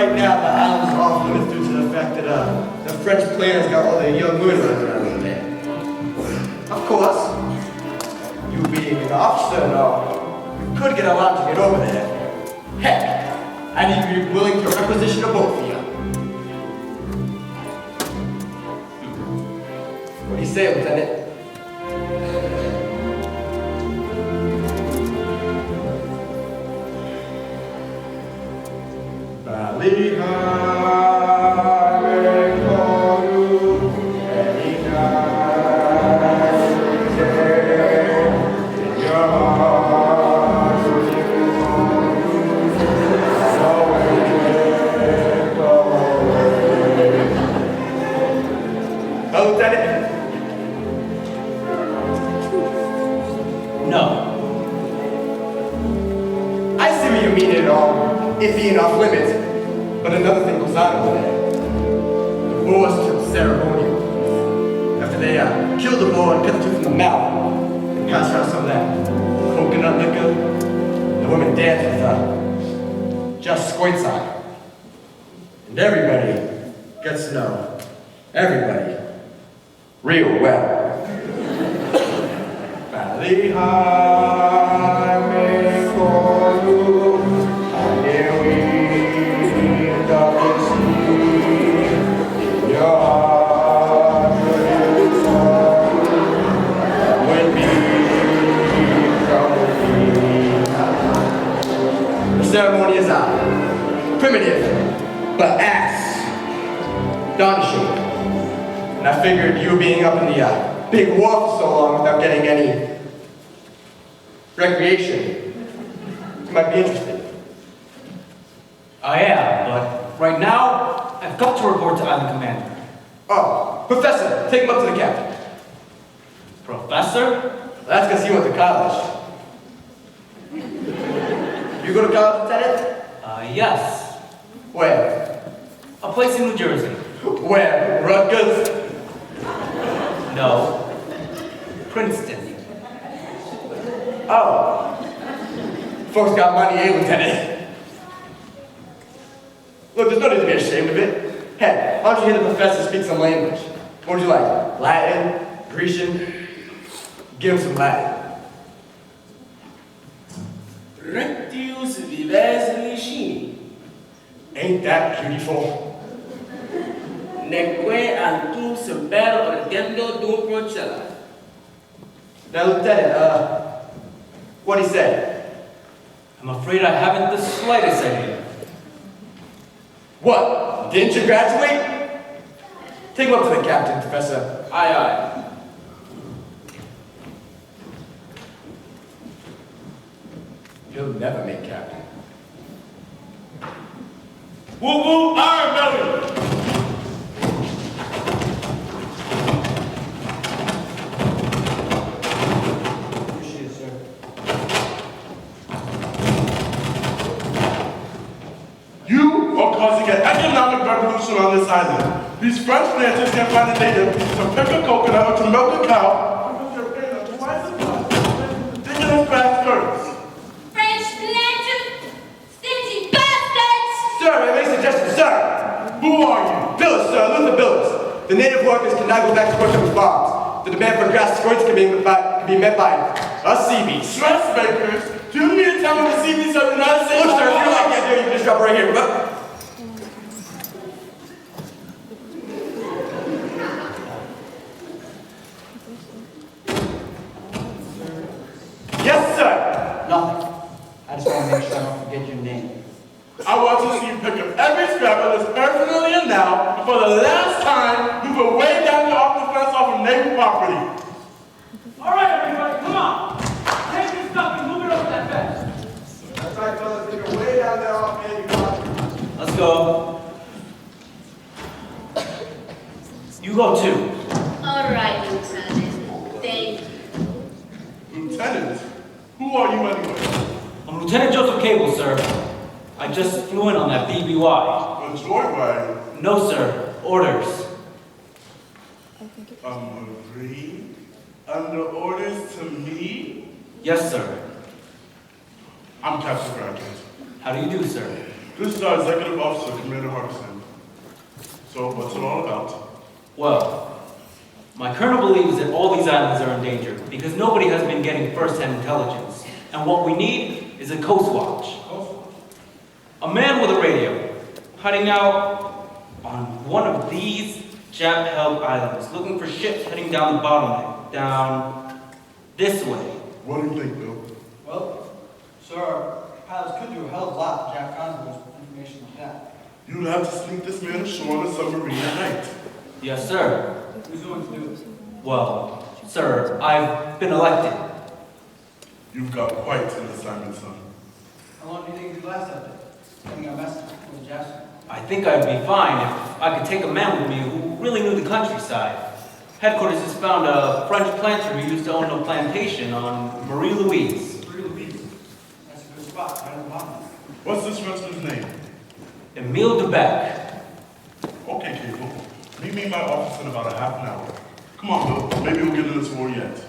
right now the island's off limits due to the fact that the French planners got all the young women running around over there. Of course, you being an officer and all, we could get allowed to get over there. Heck, I'd even be willing to requisition a boat for you. What do you say, Lieutenant? Iffy and off limits, but another thing goes on over there. The boars kill ceremonial. After they kill the boar and cut the tooth from the mouth, and pass out some of that coconut liquor, the women dance with just squints on it. And everybody gets to know everybody real well. Valley High may call you. The ceremony is primitive, but astonishing. And I figured you being up in the big war for so long without getting any recreation, you might be interested. I am, but right now, I've got to report to Island Commander. Oh, Professor, take him up to the captain. Professor? That's because he went to college. You go to college, Lieutenant? Yes. Where? A place in New Jersey. Where? Rutgers? No. Princeton. Oh. Folks got money, eh, Lieutenant? Look, there's no need to be ashamed of it. Heck, why don't you hear the professor speak some language? What would you like? Latin? Grecian? Give him some Latin. Rectius vives licini. Ain't that beautiful? Neque antum semper ordendo dum procella. Now, Lieutenant, what'd he say? I'm afraid I haven't the slightest idea. What? Didn't you graduate? Take him up to the captain, Professor. Aye, aye. He'll never make captain. Woo woo, Iron Belly! Appreciate it, sir. You are causing an economic revolution on this island. These French planters can't find a native to pick a coconut or to milk a cow because they're paying them twice as much. Ridiculous fast curves. Sir, I make a suggestion, sir. Who are you? Billis, sir, Luther Billis. The native workers can now go back to work on the farms. The demand for grass skirts can be met by us sea beats. Dressmakers? Do you mean to tell me the sea beats of the United States? Look, sir, if you don't like that deal, you can just drop right here. But yes, sir. Nothing. I just want to make sure I don't forget your name. I want to see you pick up every scrap of this paraphernalia now, and for the last time, move it way down there off the fence off of Navy property. All right, everybody, come on. Take this stuff and move it over that fence. That's right, fellas. Take it way down there off Navy property. Let's go. You go too. All right, Lieutenant. Thank you. Lieutenant, who are you anyway? I'm Lieutenant Joseph Cable, sir. I just flew in on that BBY. A joyride? No, sir. Orders. Agreed? Under orders to me? Yes, sir. I'm Captain Brackett. How do you do, sir? This is our executive officer, Commander Hardison. So, what's it all about? Well, my colonel believes that all these islands are in danger because nobody has been getting first-hand intelligence. And what we need is a coast watch. A man with a radio, hiding out on one of these Jap-held islands, looking for ships heading down the bottleneck, down this way. What do you think, Bill? Well, sir, pilots could do a hell of a lot to Jack Convoy's information like that. You'd have to sneak this man ashore on a submarine at night. Yes, sir. Who's going to do it? Well, sir, I've been elected. You've got quite an assignment, son. How long do you think it'd last out there? Sending a message with Jackson. I think I'd be fine if I could take a man with me who really knew the countryside. Headquarters has found a French planter who used to own a plantation on Marie Louise. Really beat. That's a good spot, right on the bottom. What's this Frenchman's name? Emile Debec. Okay, Cable. Meet me in my office in about a half an hour. Come on, Bill. Maybe we'll get in this war yet.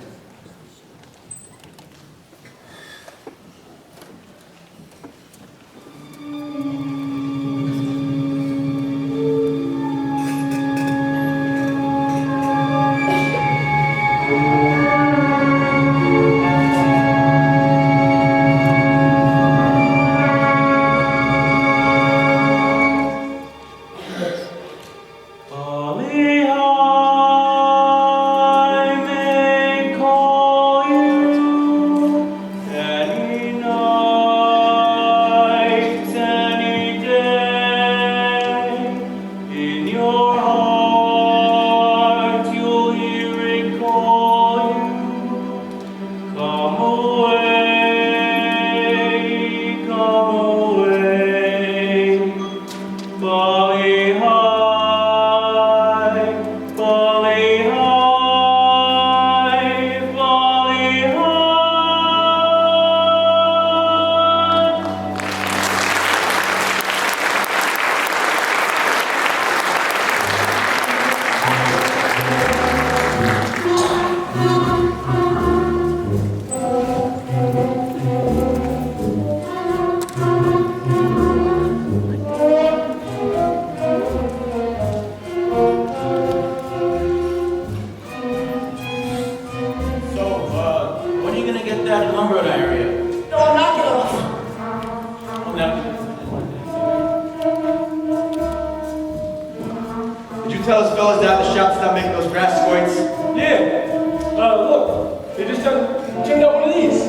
Tell those fellas down at the shop to stop making those grass squirts. Yeah. Look, they just tuned out one of these.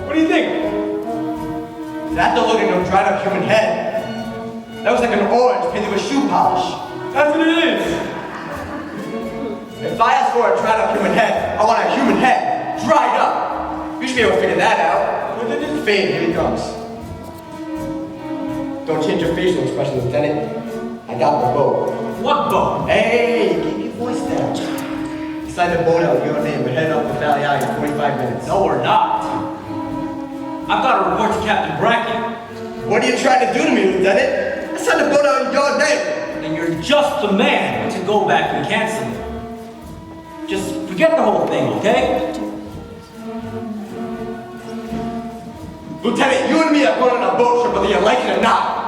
What do you think? That don't look like no dried up human head. That was like an orange painted with shoe polish. That's what it is. If I ask for a dried up human head, I want a human head, dried up. You should be able to figure that out. What did it? Fade, here he comes. Don't change your facial expression, Lieutenant. I got the boat. What boat? Hey, keep your voice down. Sign the boat out with your name. We're heading up to Valley Island in 45 minutes. No, we're not. I've got to report to Captain Brackett. What are you trying to do to me, Lieutenant? I signed the boat out in your name. And you're just the man to go back and cancel it. Just forget the whole thing, okay? Lieutenant, you and me are going on a boat trip whether you like it or not.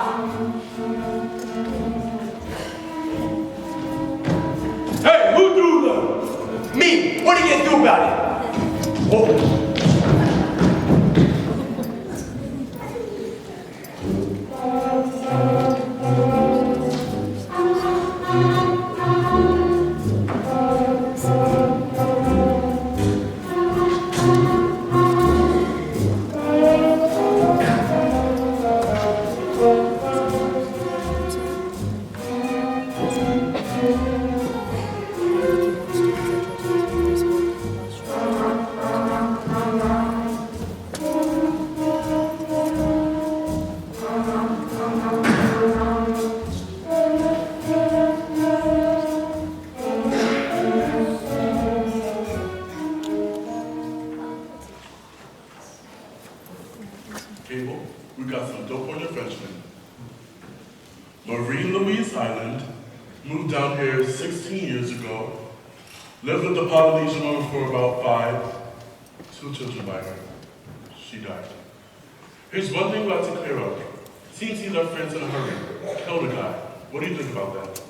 Hey, who do that? Me! What are you gonna do about it? Oh. Cable, we got some dope on your Frenchman. Marie Louise Island, moved down here 16 years ago, lived with the Polynesian woman for about 5, 2 children by her. She died. Here's one thing we have to clear up. Seems he left France in a hurry. Killed a guy. What do you think about that?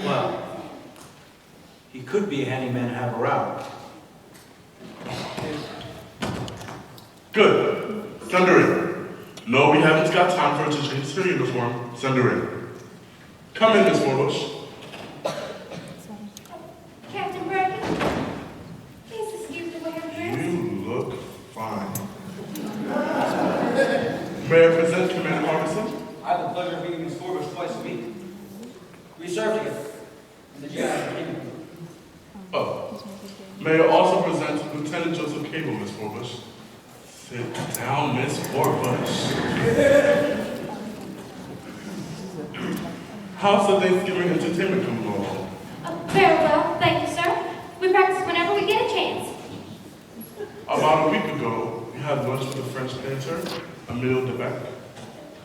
Well, he could be a handy man to have around. Good. Send her in. No, we haven't got time for her to change her uniform. Send her in. Come in, Miss Forbush. Captain Bergen, please excuse the way I'm dressed. You look fine. May I present Commander Harbison? I have the pleasure of meeting Miss Forbush twice a week. We serve together in the GI Kingdom. Oh. May I also present Lieutenant Joseph Cable, Miss Forbush? Sit down, Miss Forbush. How's the Thanksgiving entertainment coming along? Very well, thank you, sir. We practice whenever we get a chance. About a week ago, we had lunch with the French painter, Emile Debec.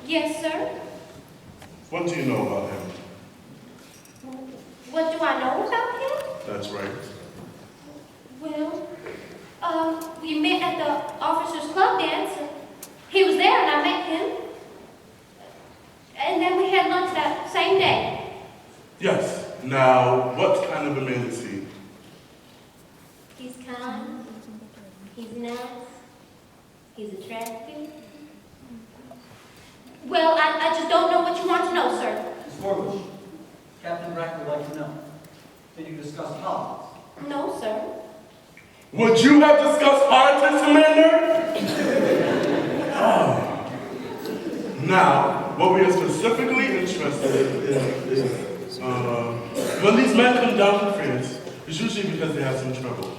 Yes, sir. What do you know about him? What do I know about him? That's right. Well, we met at the officers' club dance. He was there and I met him. And then we had lunch that same day. Yes. Now, what kind of a man is he? He's kind. He's nice. He's attractive. Well, I just don't know what you want to know, sir. Miss Forbush, Captain Brack would like to know. Did you discuss politics? No, sir. Would you have discussed politics, Commander? Oh. Now, what we are specifically interested in is, when these men come down from France, it's usually because they have some trouble.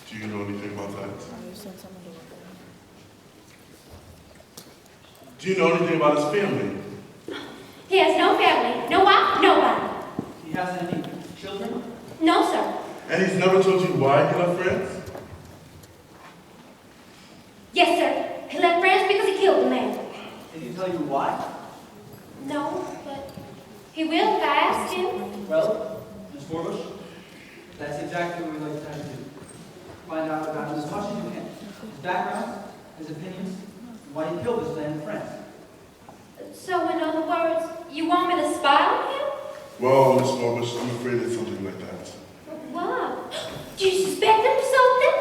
Do you know anything about that? Do you know anything about his family? He has no family, no wife, nobody. He has any children? No, sir. And he's never told you why he left France? Yes, sir. He left France because he killed a man. Did he tell you why? No, but he will if I ask him. Well, Miss Forbush, that's exactly what we'd like to try to do. Find out about him as much as you can. His background, his opinions, and why he killed this man in France. So, in other words, you want me to spy on him? Well, Miss Forbush, I'm afraid it's something like that. Why? Do you suspect him of something?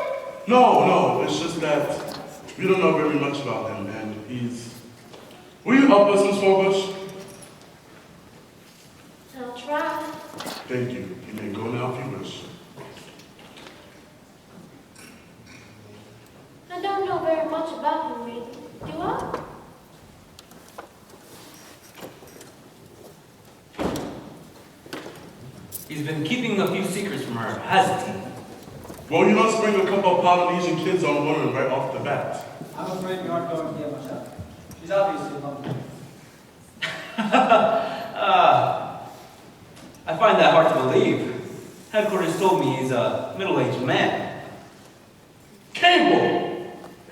No, it's just that we don't know very much about him, and he's... Will you help us, Miss Forbush? I'll try. Thank you. You may go now if you wish. I don't know very much about him, really. Do I? He's been keeping a few secrets from her, hasn't he? Well, you don't spring a couple of Polynesian kids on a woman right off the bat. I'm afraid we aren't going to get much out. She's obviously lovely. I find that hard to believe. Headquarters told me he's a middle-aged man. Cable!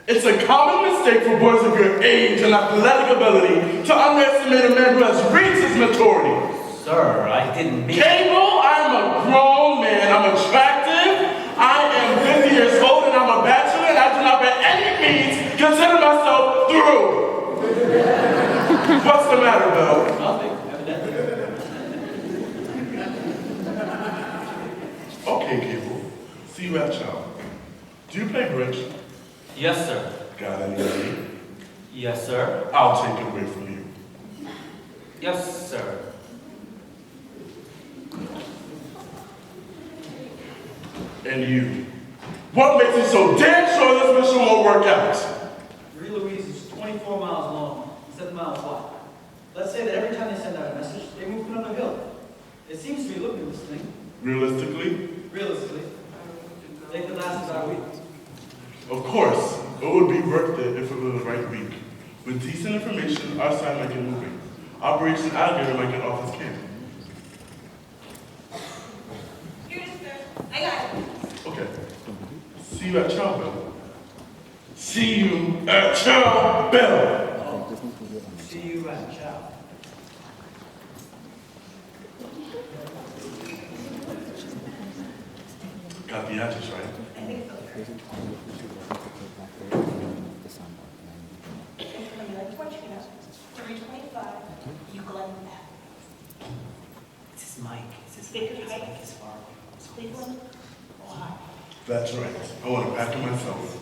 It's a common mistake for boys of your age and athletic ability to underestimate a man who has reached his maturity. Sir, I didn't mean... Cable, I'm a grown man. I'm attractive. I am 50 years old and I'm a bachelor and I do not by any means consider myself through. What's the matter, Bill? Nothing, evidently. Okay, Cable. See you at chow. Do you play bridge? Yes, sir. Got any money? Yes, sir. I'll take it away from you. Yes, sir. And you. What makes you so damn sure this mission won't work out? Marie Louise is 24 miles long, 7 miles wide. Let's say that every time they send out a message, they move to another hill. It seems to be looking at this thing. Realistically? Realistically, they could last about a week. Of course. It would be worth it if it was the right week. With decent information, our side might get moving. Operation Alligator might get off his camp. Here it is, sir. I got it. Okay. See you at chow, Bill. See you at chow, Bill. See you at chow. Got the address right. I think so, sir. 325, Euclid Ave. It's his mic. It's his Speaker his height. mic is far. Cleveland, Ohio. That's right. I want to pack it myself.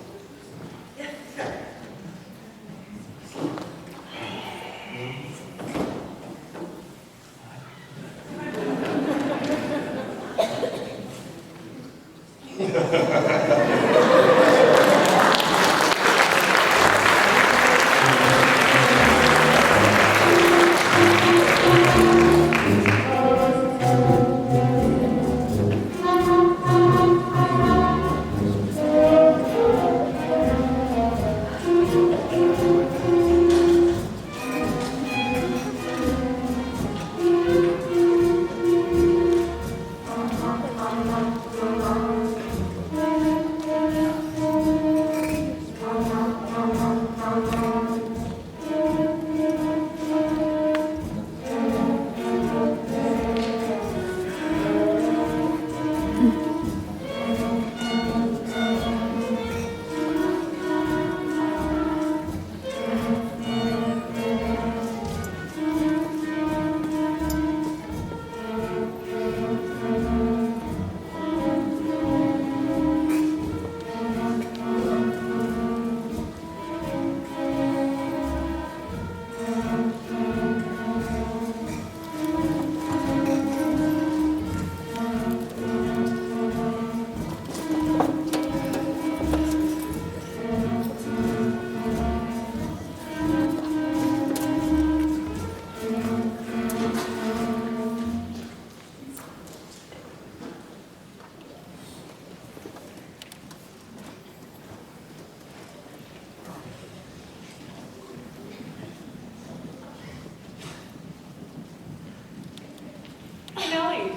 Nellie,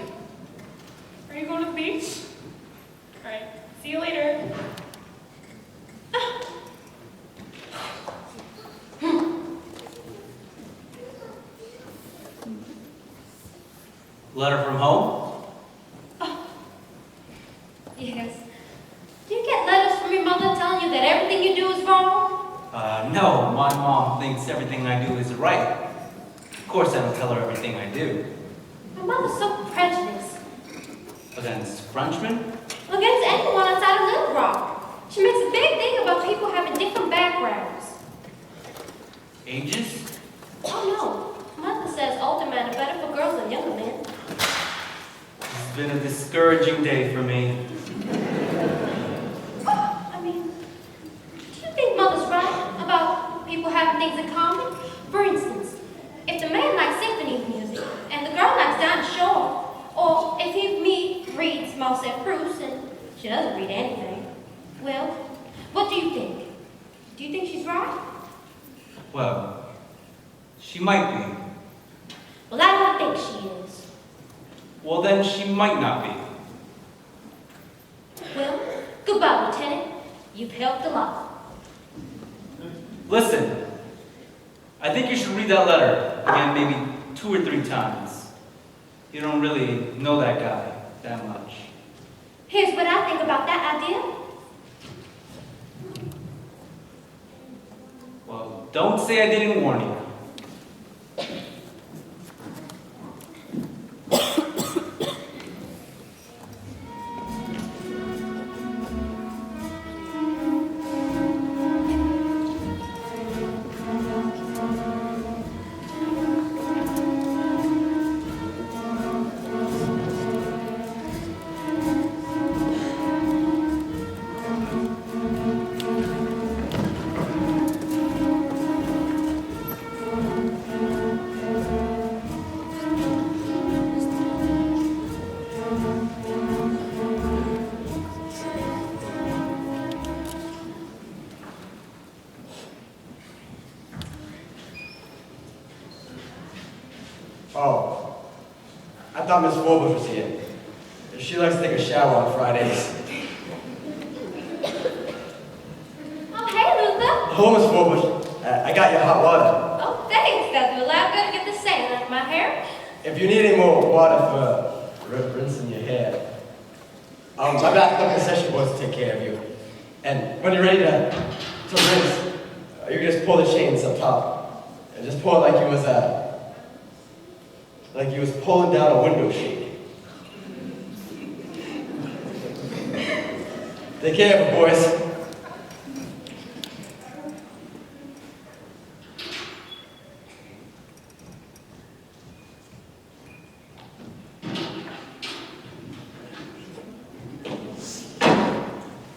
are you going to the beach? All right, see you later. Letter from home? Yes. Do you get letters from your mother telling you that everything you do is wrong? No. My mom thinks everything I do is right. Of course, I don't tell her everything I do. My mother's so prejudiced Against Frenchmen? against anyone outside of Little Rock. She makes a big thing about people having different backgrounds. Ages? Oh no. Mother says older men are better for girls than younger men. It's been a discouraging day for me. I mean, do you think Mother's right about people having things in common? For instance, if the man likes symphony music and the girl likes Dinah Shore, or if me reads Marcel Proust and she doesn't read anything, well, what do you think? Do you think she's right? Well, she might be. Well, I don't think she is. Well, then she might not be. Well, goodbye, Lieutenant. You've helped a lot. Listen, I think you should read that letter again maybe 2 or 3 times. You don't really know that guy that much. Here's what I think about that idea. Well, don't say I didn't warn you. Oh, I thought Miss Forbes was here. She likes to take a shower on Fridays. Oh, hey, Luther. Hello, Miss Forbes. I got your hot water. Oh, thanks. That'll do a lot good to get the sand out of my hair. If you need any more water for rinsing your hair, my back concession boys will take care of you. And when you're ready to rinse, you just pull the chains up top. And just pour like you was pulling down a window shade. Take care of it, boys.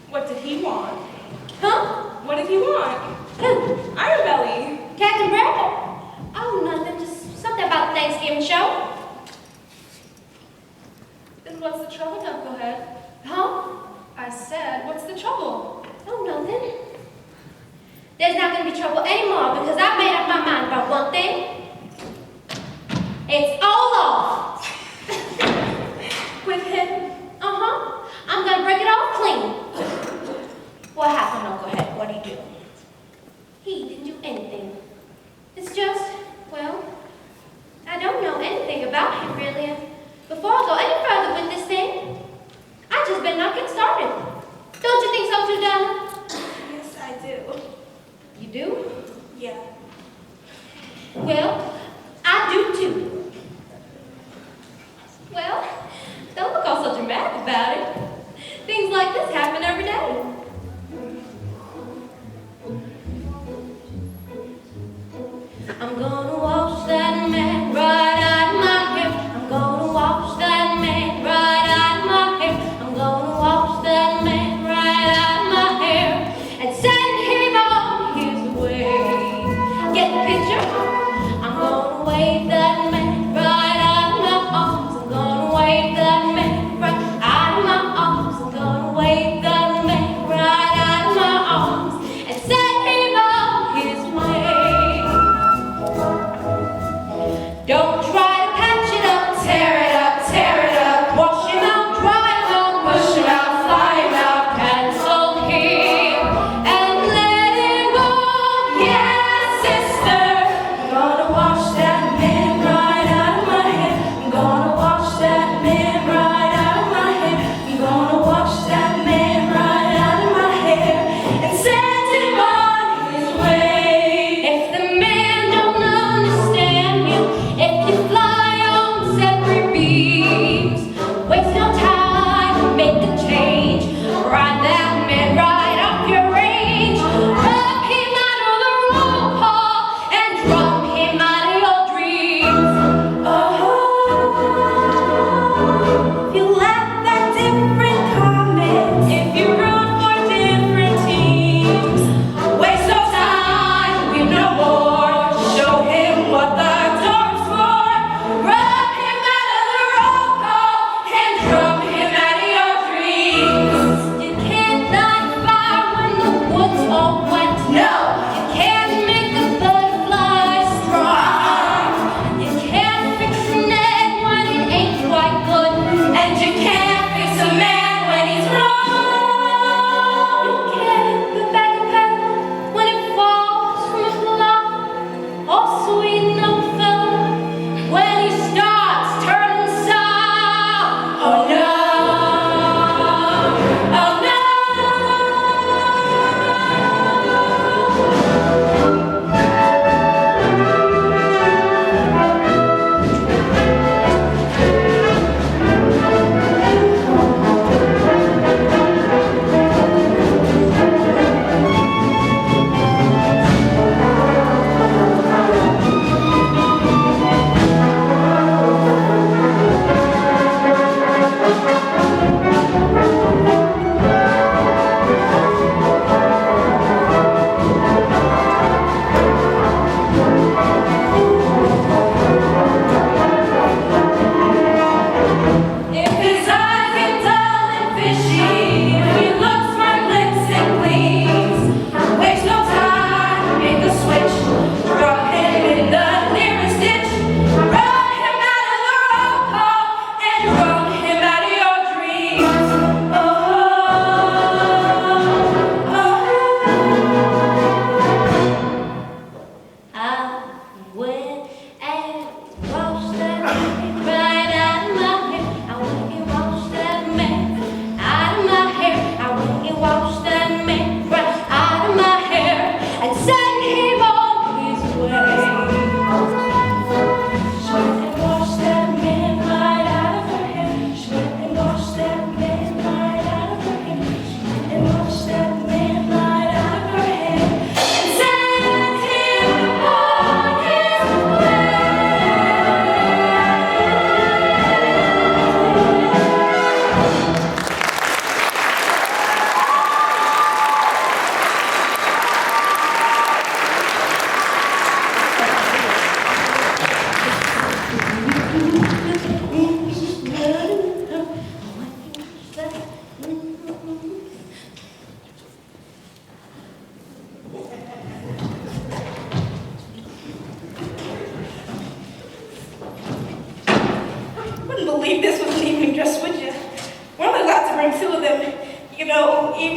What did he want? Huh? What did he want? Who? Iron Belly. Captain Brad? Oh, nothing. Just something about the Thanksgiving show. Then what's the trouble, Knucklehead? Huh? I said, what's the trouble? Oh, nothing. There's not going to be trouble anymore because I've made up my mind about one thing. It's all off. With him? Uh-huh. I'm going to break it off clean. What happened, Knucklehead? What'd he do? He didn't do anything. It's just, well, I don't know anything about him, really. And before I go any further with this thing, I just better not get started. Don't you think so too, Donna? Yes, I do. You do? Yeah. Well, I do too. Well, don't look all so dramatic about it. Things like this happen every day.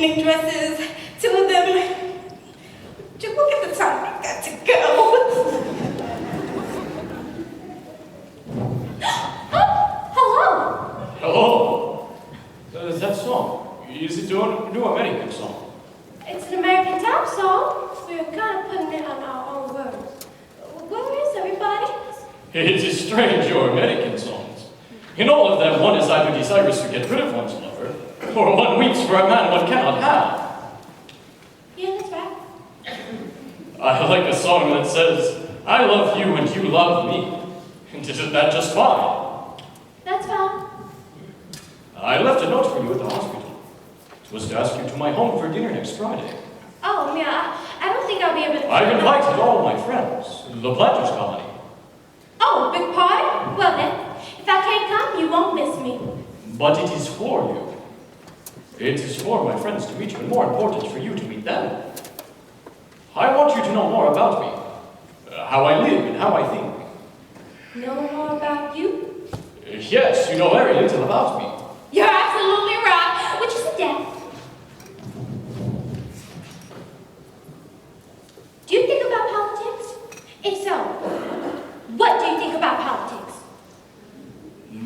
evening dresses, two of them. Just look at the time I got to go. Oh, hello. Hello. That song. Is it a new American song? It's an American Top song. We're kind of putting it on our own words. Where is everybody? It is strange, your American songs. In all of them, one is either desirous to get rid of one's lover, or one weeps for a man one cannot have. Yeah, that's right. I like a song that says, I love you and you love me. And isn't that just fine? That's fine. I left a note for you at the hospital. It was to ask you to my home for dinner next Friday. Oh, yeah, I don't think I'll be able to. I've invited all my friends, the Planters Colony. Oh, big party? Well then, if I can't come, you won't miss me. But it is for you. It is for my friends to meet you, and more important, for you to meet them. I want you to know more about me, how I live and how I think. Know more about you? Yes, you know very little about me. You're absolutely right. Would you sit down? Do you think about politics? If so, what do you think about politics?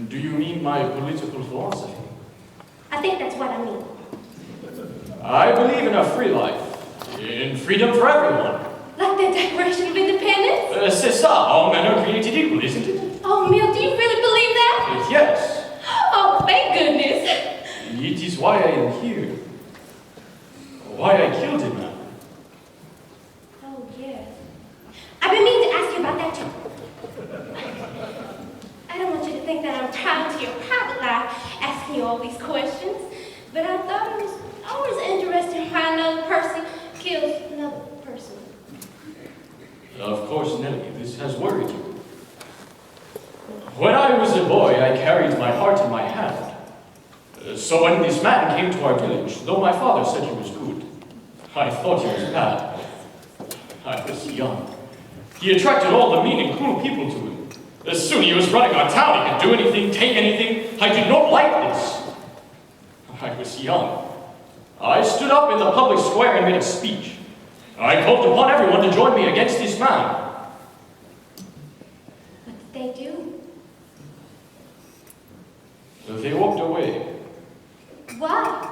Do you mean my political philosophy? I think that's what I mean. I believe in a free life, in freedom for everyone. Like the Declaration of Independence? C'est ça, all men are created equal, isn't it? Oh, Mill, do you really believe that? Yes. Oh, thank goodness. It is why I am here. Why I killed a man. Oh, yes. I've been meaning to ask you about that, too. I don't want you to think that I'm proud to your private life asking you all these questions, but I thought it was always interesting why another person kills another person. Of course, Nellie, this has worried you. When I was a boy, I carried my heart in my hand. So when this man came to our village, though my father said he was good, I thought he was bad. I was young. He attracted all the mean and cruel people to him. As soon as he was running our town, he could do anything, take anything. I did not like this. I was young. I stood up in the public square and made a speech. I called upon everyone to join me against this man. What did they do? They walked away Why?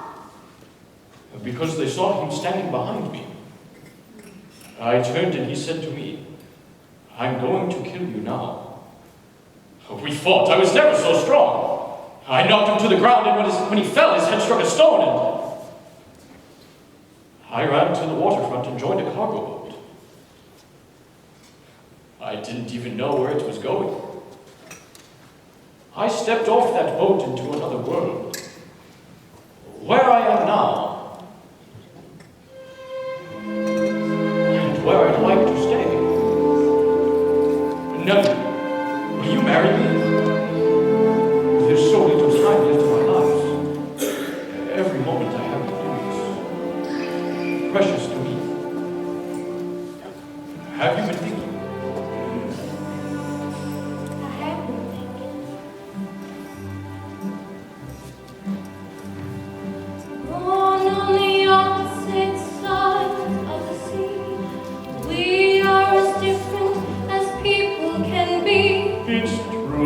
because they saw him standing behind me. I turned and he said to me, I'm going to kill you now. We fought. I was never so strong. I knocked him to the ground, and when he fell, his head struck a stone, and I ran to the waterfront and joined a cargo boat. I didn't even know where it was going. I stepped off that boat into another world. Where I am now, and where I'd like to stay. Nellie, will you marry me? There's so little time left in our lives. Every moment I have to do is precious to me. Have you been thinking? I have been thinking. Born on the opposite side of the sea, we are as different as people can be. It's true.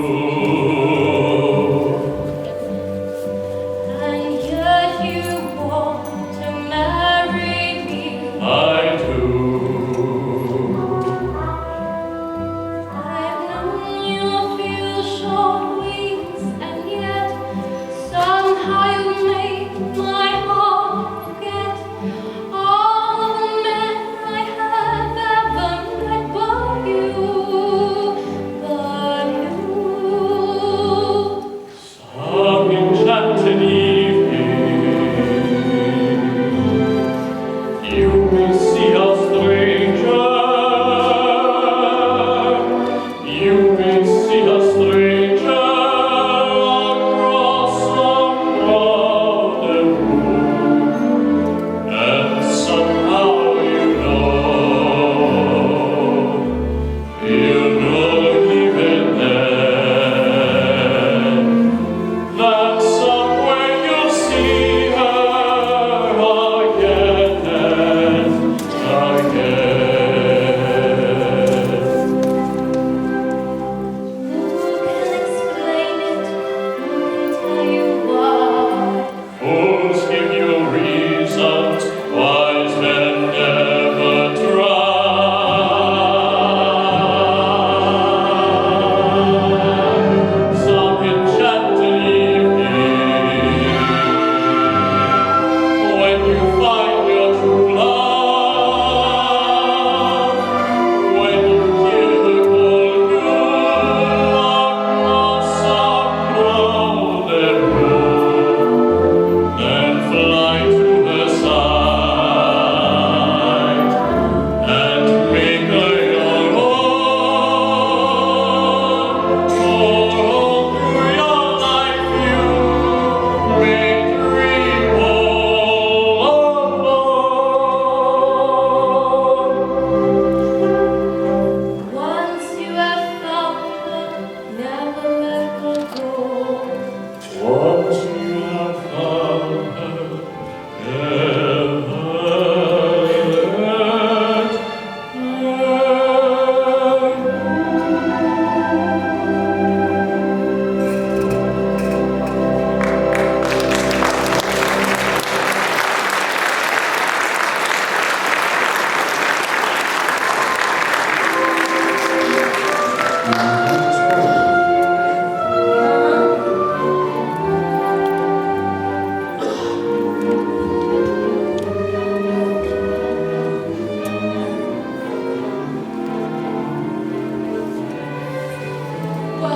And yet you want to marry me. I do. I've known you a few short weeks, and yet somehow you make my heart forget all of the men I have ever met but you, Some enchanted evening, you will see a stranger. You will see a stranger across a crowded room, and somehow you know even then. That somewhere you'll see her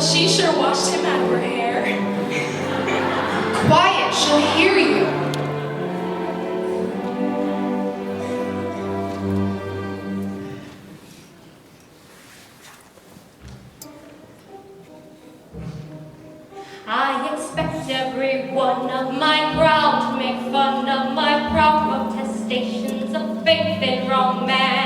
she sure washed him out of her hair. Quiet, she'll hear you. I expect every one of my crowd to make fun of my proud protestations of faith in romance.